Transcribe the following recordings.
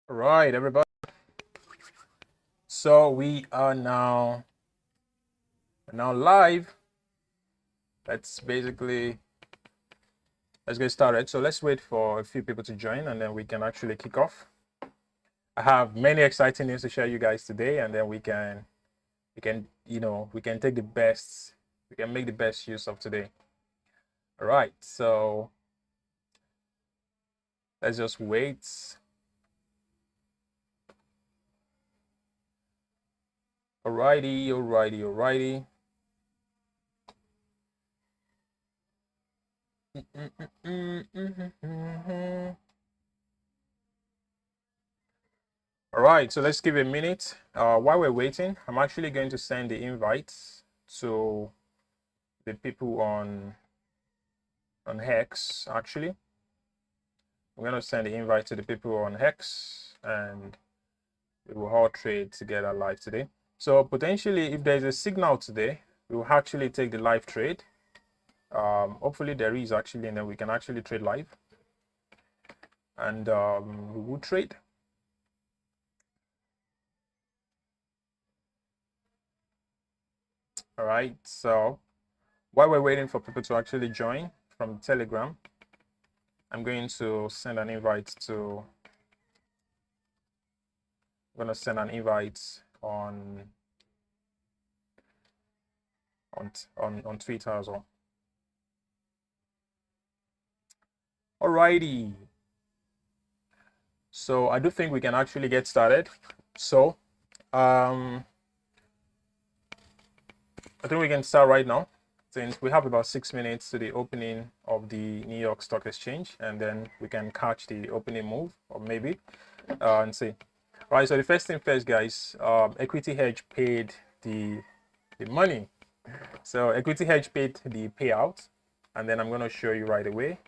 All right, everybody. So we are now live. Let's get started. So let's wait for a few people to join, and then we can actually kick off. I have many exciting news to share you guys today, and then we can take the best. We can make the best use of today. All right. So let's just wait. Alrighty. All right, so let's give it a minute. While we're waiting, I'm actually going to send the invites to the people on Hex. Actually, I'm going to send the invite to the people on Hex, and we will all trade together live today. So potentially, if there's a signal today, we will actually take the live trade. Hopefully there is actually, and then we can actually trade live, and we will trade. All right, so while we're waiting for people to actually join from Telegram, I'm going to send an invite to. I'm going to send an invite on Twitter as well. Alrighty. So I do think we can actually get started. So I think we can start right now, since we have about 6 minutes to the opening of the New York Stock Exchange, and then we can catch the opening move, or maybe and see. All right, so the first thing first, guys, Equity Hedge paid the money. So Equity Hedge paid the payout, and then I'm going to show you right away.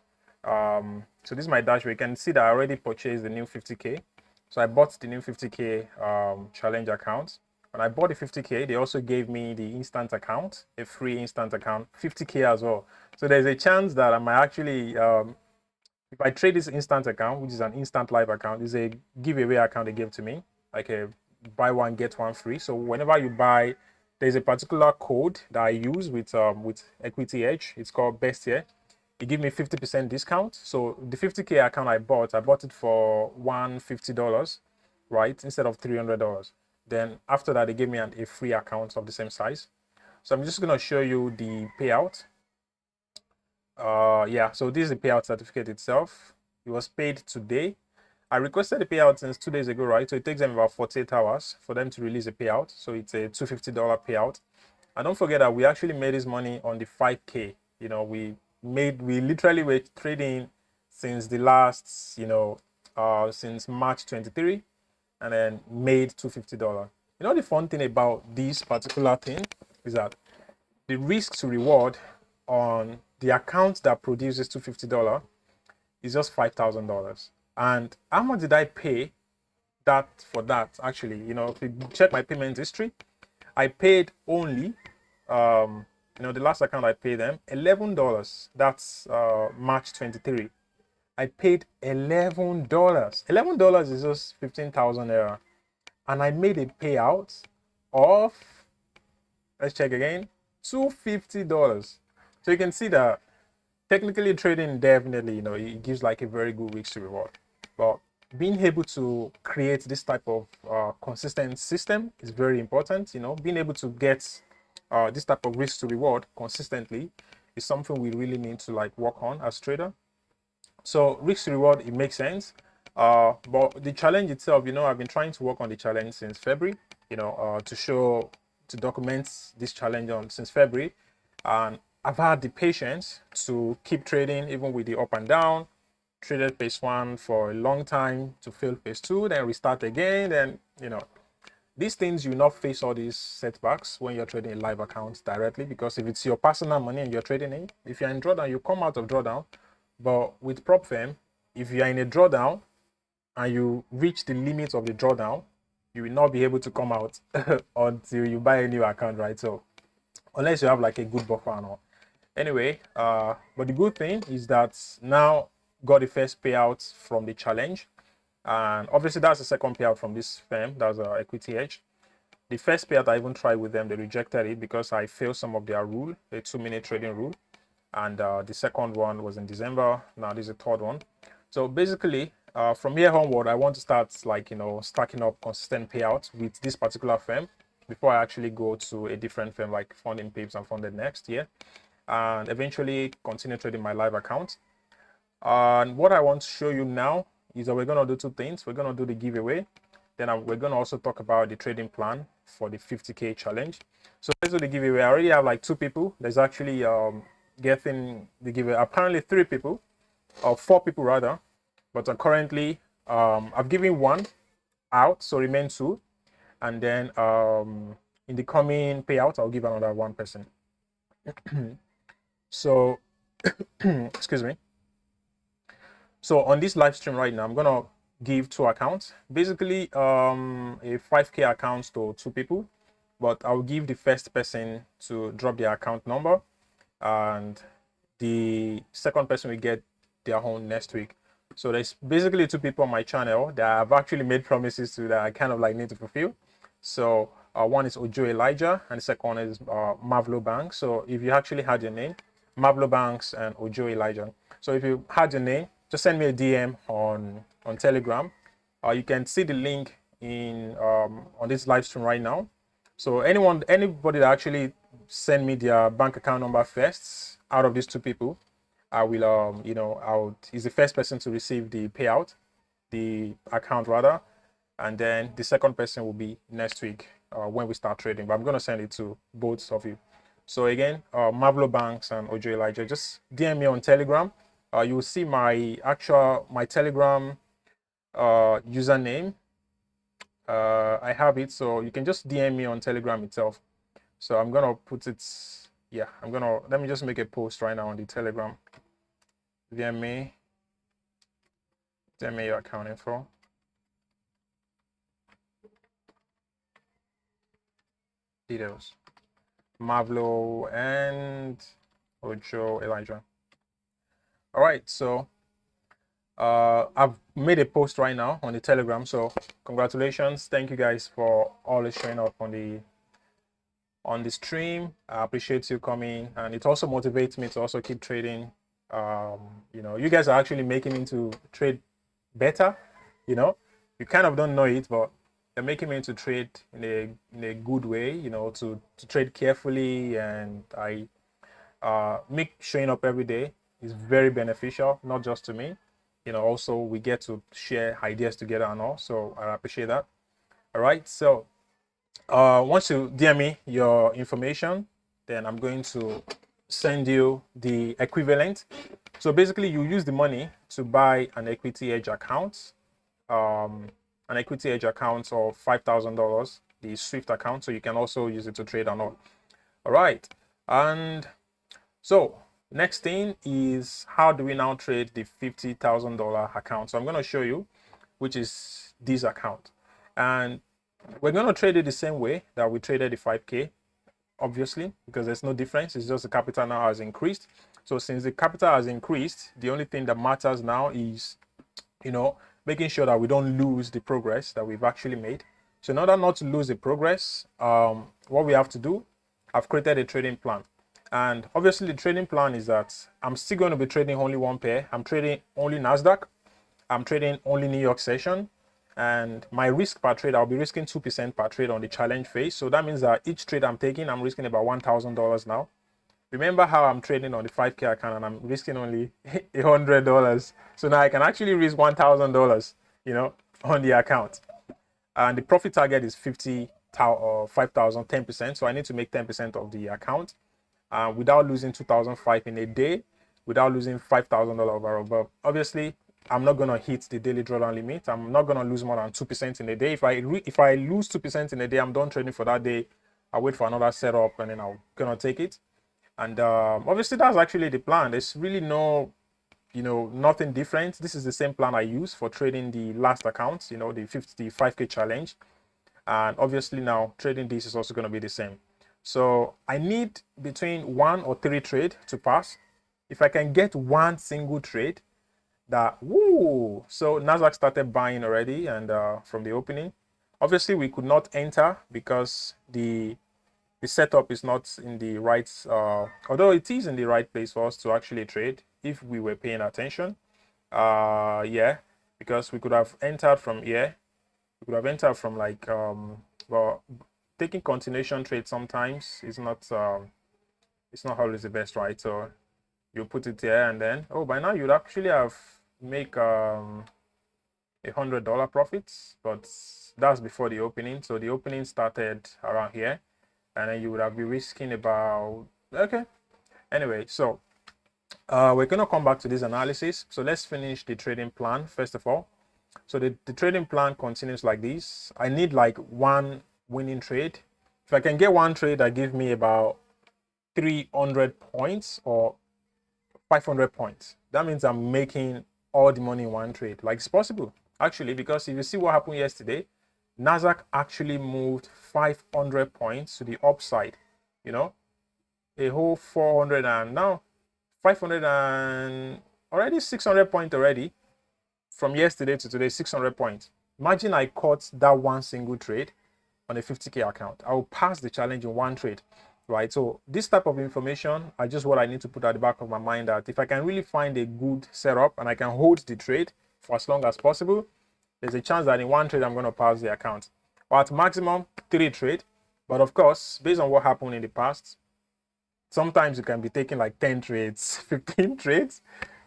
So this is my dashboard. You can see that I already purchased the new 50K. So I bought the new 50K challenge account. When I bought the 50K, they also gave me the instant account, a free instant account, 50K as well. So there's a chance that I might actually, if I trade this instant account, which is an instant live account, is a giveaway account they gave to me, like a buy one get one free. So whenever you buy, there's a particular code that I use with Equity Edge. It's called Best Year. It gave me 50% discount. So the 50K account I bought it for $150, right, instead of $300. Then after that, they gave me a free account of the same size. So I'm just gonna show you the payout. Yeah, so this is the payout certificate itself. It was paid today. I requested the payout since 2 days ago, right? So it takes them about 48 hours for them to release a payout. So it's a $250 payout. And don't forget that we actually made this money on the 5K. You know, we literally were trading since the last, since March 23, and then made $250. You know, the fun thing about this particular thing is that the risk to reward on the account that produces $250 is just $5,000. And how much did I pay for that? Actually, if you check my payment history, I paid only, the last account I paid them $11. That's March 23. I paid $11. $11 is just 15,000 naira, and I made a payout of, let's check again, $250. So you can see that technically trading definitely, it gives like a very good risk to reward. But being able to create this type of consistent system is very important. Being able to get this type of risk to reward consistently is something we really need to work on as trader. So risk to reward, it makes sense. But the challenge itself, I've been trying to work on the challenge since February, to document this challenge since February. And I've had the patience to keep trading even with the up and down. Traded phase 1 for a long time to fail phase 2, then restart again. Then, these things, you not face all these setbacks when you're trading a live account directly, because if it's your personal money and you're trading it, if you're in drawdown, you come out of drawdown. But with prop firm, if you are in a drawdown and you reach the limit of the drawdown, you will not be able to come out until you buy a new account, right? So unless you have like a good buffer and all. Anyway, but the good thing is that now got the first payout from the challenge. And obviously that's the second payout from this firm. That's Equity Edge. The first payout I even tried with them, they rejected it because I failed some of their rule, the 2-minute trading rule. And the second one was in December. Now this is the third one. So basically, from here onward, I want to start, like, stacking up consistent payouts with this particular firm before I actually go to a different firm like Funding Pips and Funded Next year, and eventually continue trading my live account. And what I want to show you now is that we're going to do two things. We're going to do the giveaway. Then we're going to also talk about the trading plan for the 50K challenge. So let's do the giveaway. I already have like 2 people. There's actually getting the giveaway. Apparently 3 people, or 4 people rather. But currently, I've given 1 out, so remain 2. And then in the coming payout, I'll give another 1 person. So, excuse me. So on this live stream right now, I'm gonna give 2 accounts, basically a 5K account to 2 people, but I'll give the first person to drop their account number, and the second person will get their own next week. So there's basically 2 people on my channel that I've actually made promises to that I kind of like need to fulfill. So one is Ojo Elijah, and the second one is Mavlo Banks. So if you actually had your name, Mavlo Banks and Ojo Elijah. So if you had your name, just send me a DM on Telegram. You can see the link in on this live stream right now. So anybody that actually send me their bank account number first out of these 2 people, I will is the first person to receive the payout, the account rather, and then the second person will be next week when we start trading. But I'm going to send it to both of you. So again, Mavlo Banks and Ojo Elijah, just DM me on Telegram. You will see my Telegram username. I have it, so you can just DM me on Telegram itself. So I'm gonna put it. Yeah, let me just make a post right now on the Telegram. DM me your account info. Details. Mavlo and Ojo Elijah. All right, so I've made a post right now on the Telegram, so congratulations. Thank you guys for always showing up on the stream. I appreciate you coming, and it also motivates me to also keep trading. You guys are actually making me to trade better. You kind of don't know it, but they're making me to trade in a good way, to trade carefully, and I make showing up every day is very beneficial, not just to me. Also we get to share ideas together and all, so I appreciate that. All right, so once you DM me your information, then I'm going to send you the equivalent. So basically you use the money to buy an Equity Edge account, of $5,000, the Swift account, so you can also use it to trade and all. All right, and so next thing is, how do we now trade the $50,000 account? So I'm going to show you, which is this account, and we're going to trade it the same way that we traded the 5K, obviously, because there's no difference. It's just the capital now has increased. So since the capital has increased, the only thing that matters now is, making sure that we don't lose the progress that we've actually made. So in order not to lose the progress, what we have to do, I've created a trading plan. And obviously the trading plan is that I'm still going to be trading only 1 pair. I'm trading only NASDAQ. I'm trading only New York session. And my risk per trade, I'll be risking 2% per trade on the challenge phase. So that means that each trade I'm taking, I'm risking about $1,000 now. Remember how I'm trading on the 5K account and I'm risking only $100. So now I can actually risk $1,000, on the account. And the profit target is 5,000, 10%. So I need to make 10% of the account without losing 2,005 in a day, without losing $5,000 overall. But obviously, I'm not going to hit the daily drawdown limit. I'm not going to lose more than 2% in a day. If I lose 2% in a day, I'm done trading for that day. I'll wait for another setup and then I'm going to take it. And obviously, that's actually the plan. There's really nothing different. This is the same plan I use for trading the last account, the 5K challenge. And obviously now trading this is also going to be the same. So I need between 1 or 3 trades to pass. If I can get 1 single trade, that, woo, so NASDAQ started buying already, and from the opening, obviously we could not enter because the setup is not in the right, although it is in the right place for us to actually trade if we were paying attention. Yeah, because we could have entered from here. We could have entered from like, well, taking continuation trade sometimes is not, it's not always the best, right? So you put it here, and then, oh, by now you'd actually have make $100 profits, but that's before the opening. So the opening started around here, and then you would have been risking about, okay, anyway. So we're gonna come back to this analysis. So let's finish the trading plan first of all. So the trading plan continues like this. I need like one winning trade. If I can get one trade that gives me about 300 points or 500 points, that means I'm making all the money in one trade. Like, it's possible actually, because if you see what happened yesterday, NASDAQ actually moved 500 points to the upside, you know, a whole 400, and now 500 and already 600 points already from yesterday to today. 600 points. Imagine I caught that one single trade on a 50k account. I will pass the challenge in one trade, right? So this type of information are just what I need to put at the back of my mind, that if I can really find a good setup and I can hold the trade for as long as possible, there's a chance that in one trade I'm going to pass the account, or at maximum 3 trades. But of course, based on what happened in the past, sometimes you can be taking like 10 trades, 15 trades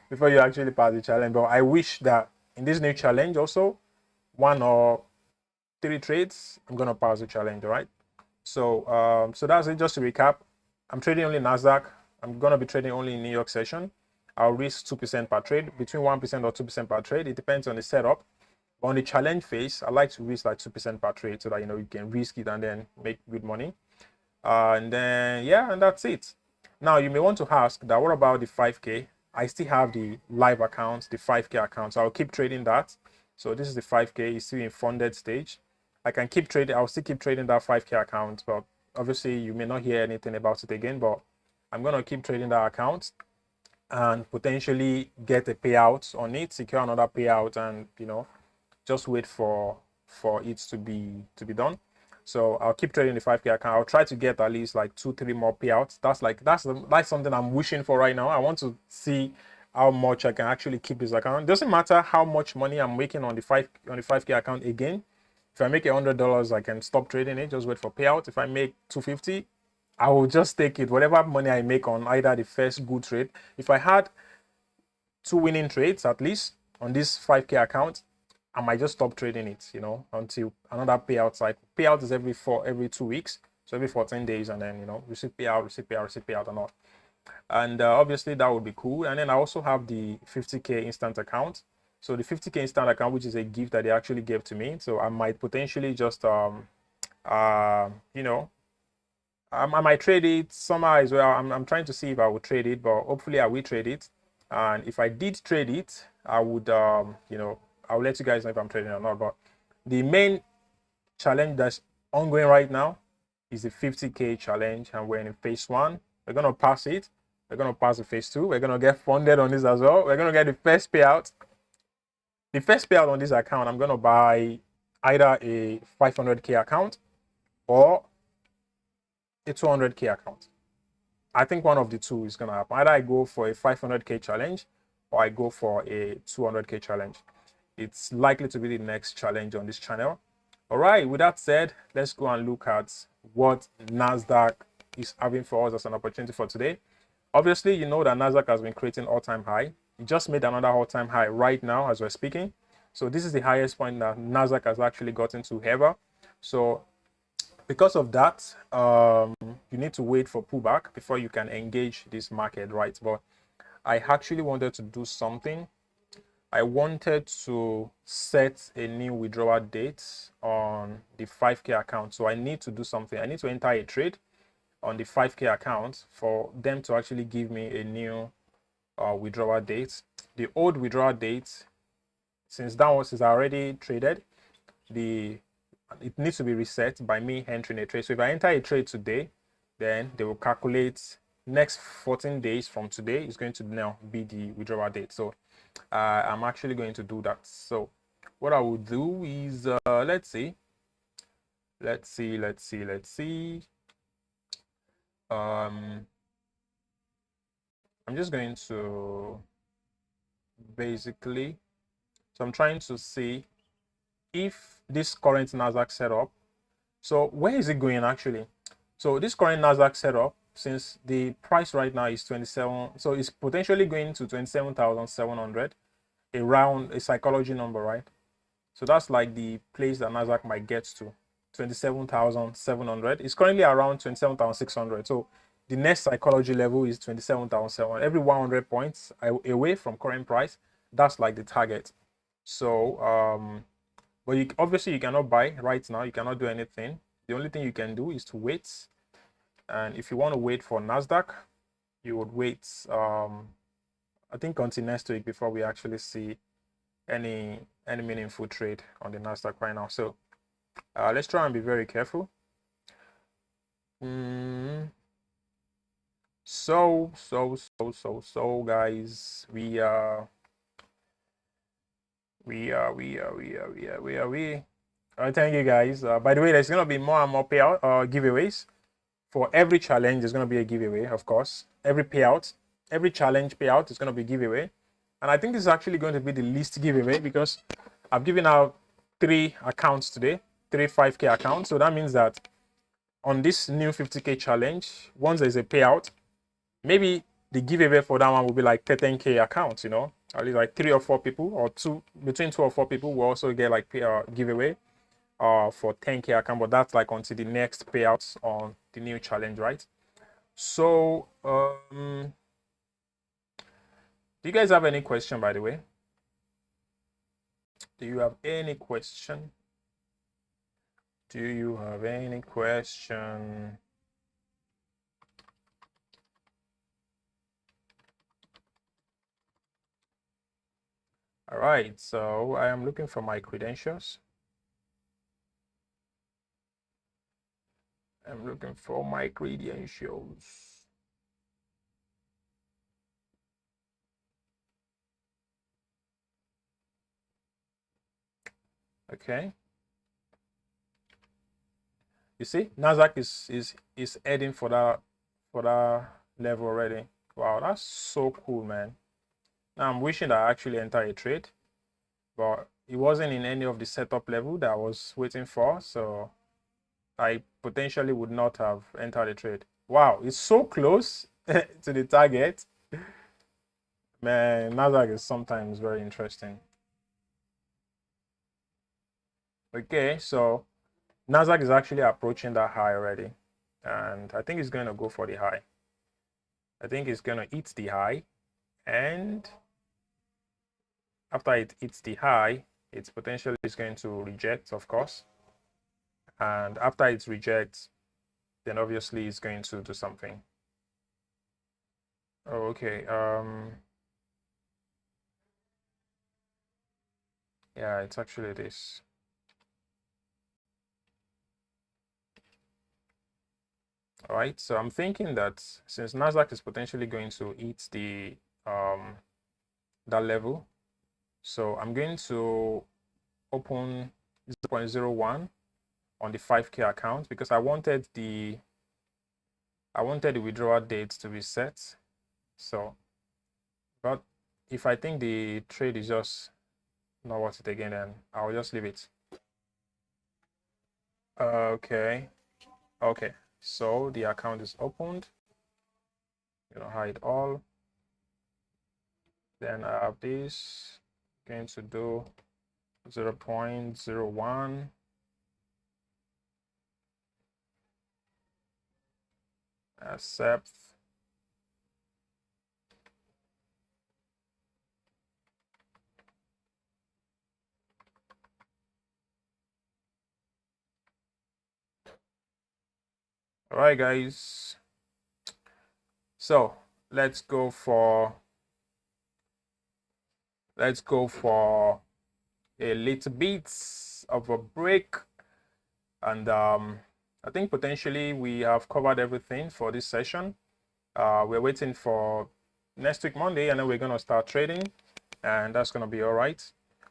before you actually pass the challenge. But I wish that in this new challenge also, 1 or 3 trades, I'm going to pass the challenge, all right? So so that's it. Just to recap, I'm trading only NASDAQ. I'm going to be trading only in New York session. I'll risk 2% per trade, between 1% or 2% per trade. It depends on the setup. But on the challenge phase, I like to risk like 2% per trade, so that, you know, you can risk it and then make good money. And then, yeah, and that's it. Now you may want to ask that, what about the 5k? I still have the live account, the 5k account, so I'll keep trading that. So this is the 5k, it's still in funded stage. I can keep trading, I'll still keep trading that 5k account, but obviously you may not hear anything about it again. But I'm going to keep trading that account and potentially get a payout on it, secure another payout, and, you know, just wait for it to be done. So I'll keep trading the 5k account. I'll try to get at least like 2-3 more payouts. That's something I'm wishing for right now. I want to see how much I can actually keep this account. It doesn't matter how much money I'm making on the 5k account. Again, if I make $100, I can stop trading it, just wait for payout. If I make 250, I will just take it, whatever money I make on either the first good trade. If I had 2 winning trades at least on this 5k account, I might just stop trading it, you know, until another payout cycle. Payout is every 2 weeks, so every 14 days, and then, you know, receive payout, receive payout, receive payout, and all. And obviously that would be cool. And then I also have the 50k instant account. So the 50k instant account, which is a gift that they actually gave to me, so I might potentially just you know, I might trade it somehow as well. I'm trying to see if I will trade it, but hopefully I will trade it. And if I did trade it, I would you know, I'll let you guys know if I'm trading or not. But the main challenge that's ongoing right now is the 50k challenge, and we're in phase 1. We're gonna pass it. We're gonna pass the phase 2. We're gonna get funded on this as well. We're gonna get the first payout. The first payout on this account, I'm gonna buy either a 500k account or a 200k account. I think one of the two is gonna happen. Either I go for a 500k challenge or I go for a 200k challenge. It's likely to be the next challenge on this channel. All right, with that said, let's go and look at what NASDAQ is having for us as an opportunity for today. Obviously, you know that NASDAQ has been creating all-time high. It just made another all-time high right now as we're speaking. So this is the highest point that NASDAQ has actually gotten to ever. So because of that, you need to wait for pullback before you can engage this market, right? But I actually wanted to do something. I wanted to set a new withdrawal date on the 5k account. So I need to do something. I need to enter a trade on the 5k account for them to actually give me a new withdrawal date. The old withdrawal date, since I already traded, it needs to be reset by me entering a trade. So if I enter a trade today, then they will calculate next 14 days from today is going to now be the withdrawal date. So I'm actually going to do that. So what I will do is let's see. I'm just going to basically, so I'm trying to see if this current NASDAQ setup, so where is it going actually? So this current NASDAQ setup, since the price right now is 27, so it's potentially going to 27,700, around a psychology number, right? So that's like the place that NASDAQ might get to, 27,700. It's currently around 27,600. So the next psychology level is 27,700. Every 100 points away from current price, that's like the target. So but obviously you cannot buy right now. You cannot do anything. The only thing you can do is to wait. And if you want to wait for NASDAQ, you would wait, I think, until next week before we actually see any meaningful trade on the NASDAQ right now. So let's try and be very careful. So guys, we thank you guys. By the way, there's gonna be more and more payout giveaways. For every challenge, there's gonna be a giveaway, of course. Every payout, every challenge payout is gonna be giveaway. And I think this is actually going to be the least giveaway because I've given out 3 accounts today, 3 5K accounts. So that means that on this new 50K challenge, once there's a payout, maybe the giveaway for that one will be like 13K accounts, you know, at least like 3 or 4 people, or between 2 or 4 people will also get like giveaway for 10K account, but that's like until the next payouts on the new challenge, right? So do you guys have any question, by the way? Do you have any question? Do you have any question? All right, so I am looking for my credentials. I'm looking for my credentials. Okay. You see, NASDAQ is heading for that level already. Wow, that's so cool, man. Now I'm wishing that I actually enter a trade, but it wasn't in any of the setup level that I was waiting for, so I potentially would not have entered a trade. Wow, it's so close to the target. Man, NASDAQ is sometimes very interesting. Okay, so NASDAQ is actually approaching that high already, and I think it's going to go for the high. I think it's going to hit the high, and after it hits the high, it's potentially is going to reject, of course, and after it rejects, then obviously it's going to do something. Oh, okay. Yeah, it's actually this. All right, so I'm thinking that since NASDAQ is potentially going to hit the that level, so I'm going to open 0.01 on the 5K account because I wanted the withdrawal date to be set. So, but if I think the trade is just not worth it again, then I'll just leave it. Okay. So the account is opened. Hide all. Then I have this. Going to do 0.01. Accept. All right, guys. So let's go for a little bit of a break, and I think potentially we have covered everything for this session. We're waiting for next week Monday, and then we're gonna start trading, and that's gonna be all right.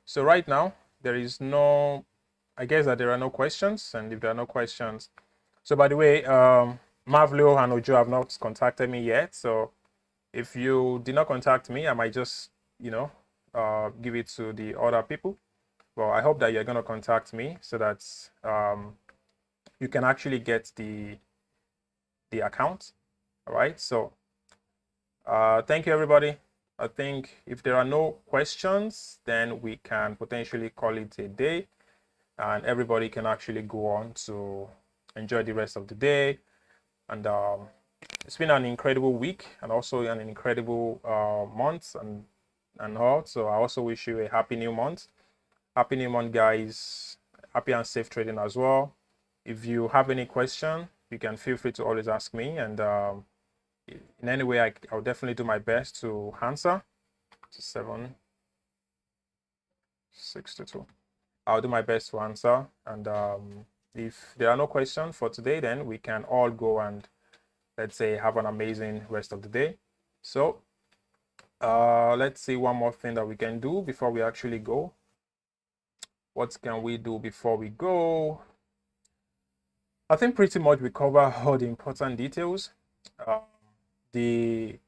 So right now there is no, I guess that there are no questions, and if there are no questions, so by the way, Mavlio and Ojo have not contacted me yet. So if you did not contact me, I might just, give it to the other people. Well, I hope that you're gonna contact me so that you can actually get the account. All right. So thank you, everybody. I think if there are no questions, then we can potentially call it a day, and everybody can actually go on to enjoy the rest of the day. And it's been an incredible week, and also an incredible month and all. So I also wish you a happy new month. Happy new month, guys. Happy and safe trading as well. If you have any question, you can feel free to always ask me, and in any way, I'll definitely do my best to answer. 762. I'll do my best to answer, and if there are no questions for today, then we can all go and, let's say, have an amazing rest of the day. So let's see one more thing that we can do before we actually go. What can we do before we go? I think pretty much we cover all the important details. NASDAQ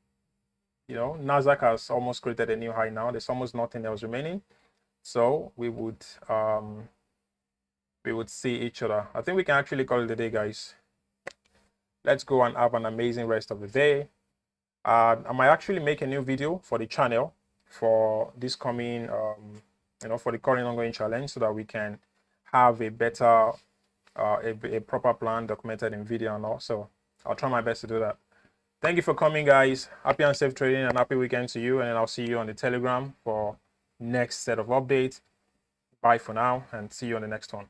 has almost created a new high now. There's almost nothing else remaining. So we would see each other. I think we can actually call it a day, guys. Let's go and have an amazing rest of the day. I might actually make a new video for the channel for this coming, for the current ongoing challenge, so that we can have a better, a proper plan documented in video and all. So I'll try my best to do that. Thank you for coming, guys. Happy and safe trading, and happy weekend to you. And then I'll see you on the Telegram for next set of updates. Bye for now, and see you on the next one.